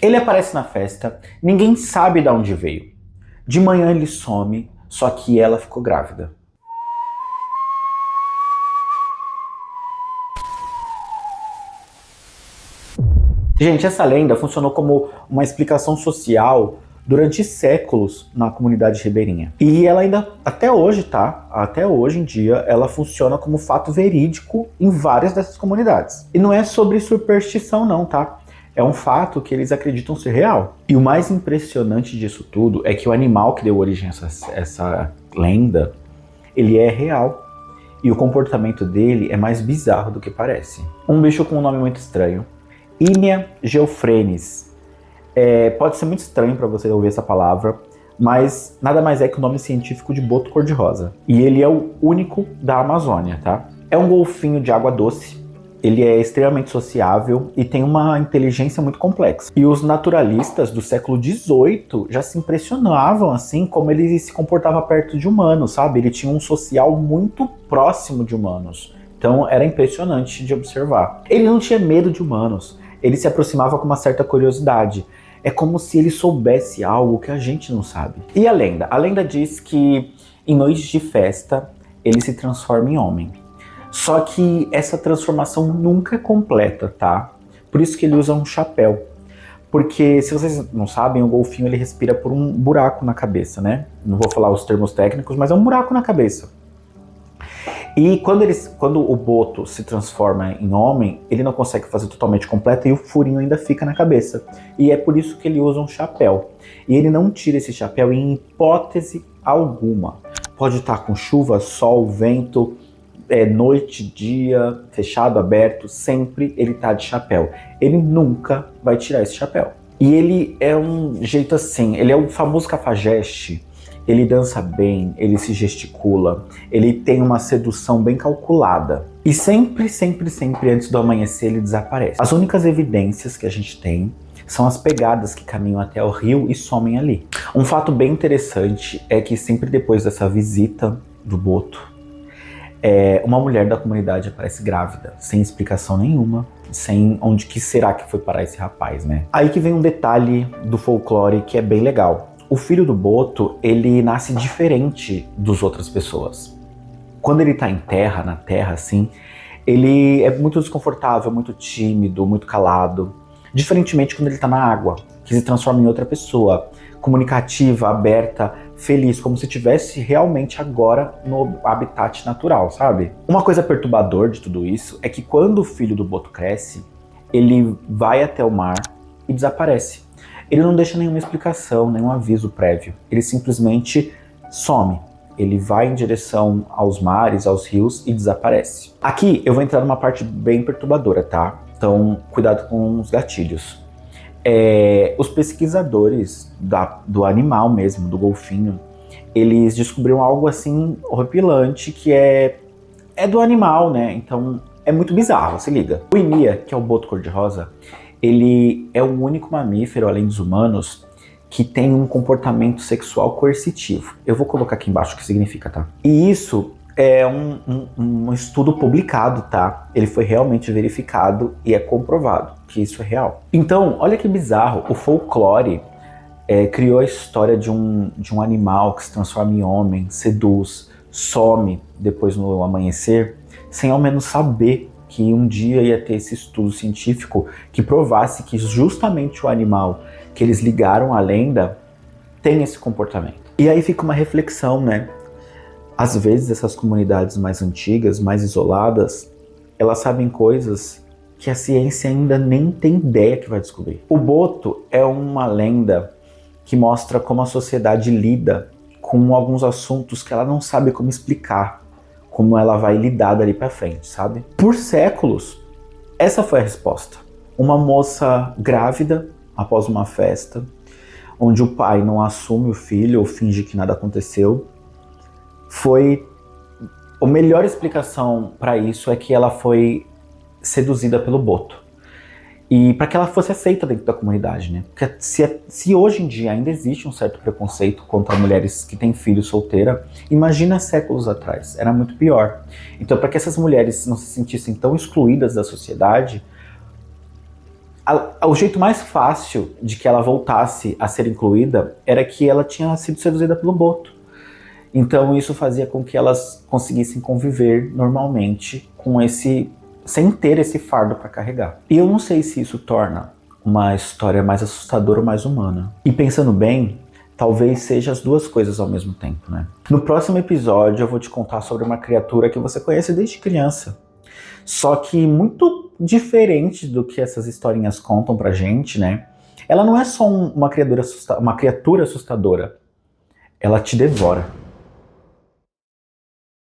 Ele aparece na festa, ninguém sabe de onde veio. De manhã ele some, só que ela ficou grávida. Gente, essa lenda funcionou como uma explicação social durante séculos na comunidade ribeirinha. E ela ainda, até hoje, tá? Até hoje em dia, ela funciona como fato verídico em várias dessas comunidades. E não é sobre superstição não, tá? É um fato que eles acreditam ser real. E o mais impressionante disso tudo é que o animal que deu origem a essa lenda, ele é real. E o comportamento dele é mais bizarro do que parece. Um bicho com um nome muito estranho. Inia geoffrenis. Pode ser muito estranho para você ouvir essa palavra, mas nada mais é que o nome científico de boto cor-de-rosa. E ele é o único da Amazônia, tá? É um golfinho de água doce, ele é extremamente sociável e tem uma inteligência muito complexa. E os naturalistas do século XVIII já se impressionavam, assim, como ele se comportava perto de humanos, sabe? Ele tinha um social muito próximo de humanos. Então era impressionante de observar. Ele não tinha medo de humanos. Ele se aproximava com uma certa curiosidade. É como se ele soubesse algo que a gente não sabe. E a lenda? A lenda diz que em noites de festa ele se transforma em homem. Só que essa transformação nunca é completa, tá? Por isso que ele usa um chapéu. Porque, se vocês não sabem, o golfinho ele respira por um buraco na cabeça, né? Não vou falar os termos técnicos, mas é um buraco na cabeça. E quando o boto se transforma em homem, ele não consegue fazer totalmente completo e o furinho ainda fica na cabeça. E é por isso que ele usa um chapéu. E ele não tira esse chapéu em hipótese alguma. Pode estar com chuva, sol, vento, noite, dia, fechado, aberto, sempre ele tá de chapéu. Ele nunca vai tirar esse chapéu. E ele é um jeito assim, ele é o famoso cafajeste. Ele dança bem, ele se gesticula, ele tem uma sedução bem calculada. E sempre antes do amanhecer ele desaparece. As únicas evidências que a gente tem são as pegadas que caminham até o rio e somem ali. Um fato bem interessante é que sempre depois dessa visita do boto, uma mulher da comunidade aparece grávida, sem explicação nenhuma, sem onde que será que foi parar esse rapaz, né? Aí que vem um detalhe do folclore que é bem legal. O filho do boto, ele nasce diferente das outras pessoas. Quando ele tá na terra, assim, ele é muito desconfortável, muito tímido, muito calado. Diferentemente quando ele tá na água, que se transforma em outra pessoa, comunicativa, aberta, feliz, como se estivesse realmente agora no habitat natural, sabe? Uma coisa perturbadora de tudo isso é que quando o filho do boto cresce, ele vai até o mar e desaparece. Ele não deixa nenhuma explicação, nenhum aviso prévio. Ele simplesmente some. Ele vai em direção aos mares, aos rios e desaparece. Aqui eu vou entrar numa parte bem perturbadora, tá? Então, cuidado com os gatilhos. Os pesquisadores do animal mesmo, do golfinho, eles descobriram algo assim horripilante que é do animal, né? Então é muito bizarro, se liga. O Inia, que é o boto cor-de-rosa, ele é o único mamífero, além dos humanos, que tem um comportamento sexual coercitivo. Eu vou colocar aqui embaixo o que significa, tá? E isso é um estudo publicado, tá? Ele foi realmente verificado e é comprovado que isso é real. Então, olha que bizarro, o folclore criou a história de um animal que se transforma em homem, seduz, some depois no amanhecer, sem ao menos saber que um dia ia ter esse estudo científico que provasse que justamente o animal que eles ligaram à lenda tem esse comportamento. E aí fica uma reflexão, né? Às vezes essas comunidades mais antigas, mais isoladas, elas sabem coisas que a ciência ainda nem tem ideia que vai descobrir. O boto é uma lenda que mostra como a sociedade lida com alguns assuntos que ela não sabe como explicar, como ela vai lidar dali pra frente, sabe? Por séculos, essa foi a resposta. Uma moça grávida, após uma festa, onde o pai não assume o filho ou finge que nada aconteceu, foi... A melhor explicação para isso é que ela foi seduzida pelo boto. E para que ela fosse aceita dentro da comunidade, né? Porque se hoje em dia ainda existe um certo preconceito contra mulheres que têm filho solteira, imagina séculos atrás, era muito pior. Então, para que essas mulheres não se sentissem tão excluídas da sociedade, O jeito mais fácil de que ela voltasse a ser incluída era que ela tinha sido seduzida pelo Boto. Então isso fazia com que elas conseguissem conviver normalmente com esse, sem ter esse fardo para carregar. E eu não sei se isso torna uma história mais assustadora ou mais humana. E pensando bem, talvez seja as duas coisas ao mesmo tempo, né? No próximo episódio eu vou te contar sobre uma criatura que você conhece desde criança. Só que muito diferente do que essas historinhas contam pra gente, né? Ela não é só uma criatura assustadora. Ela te devora.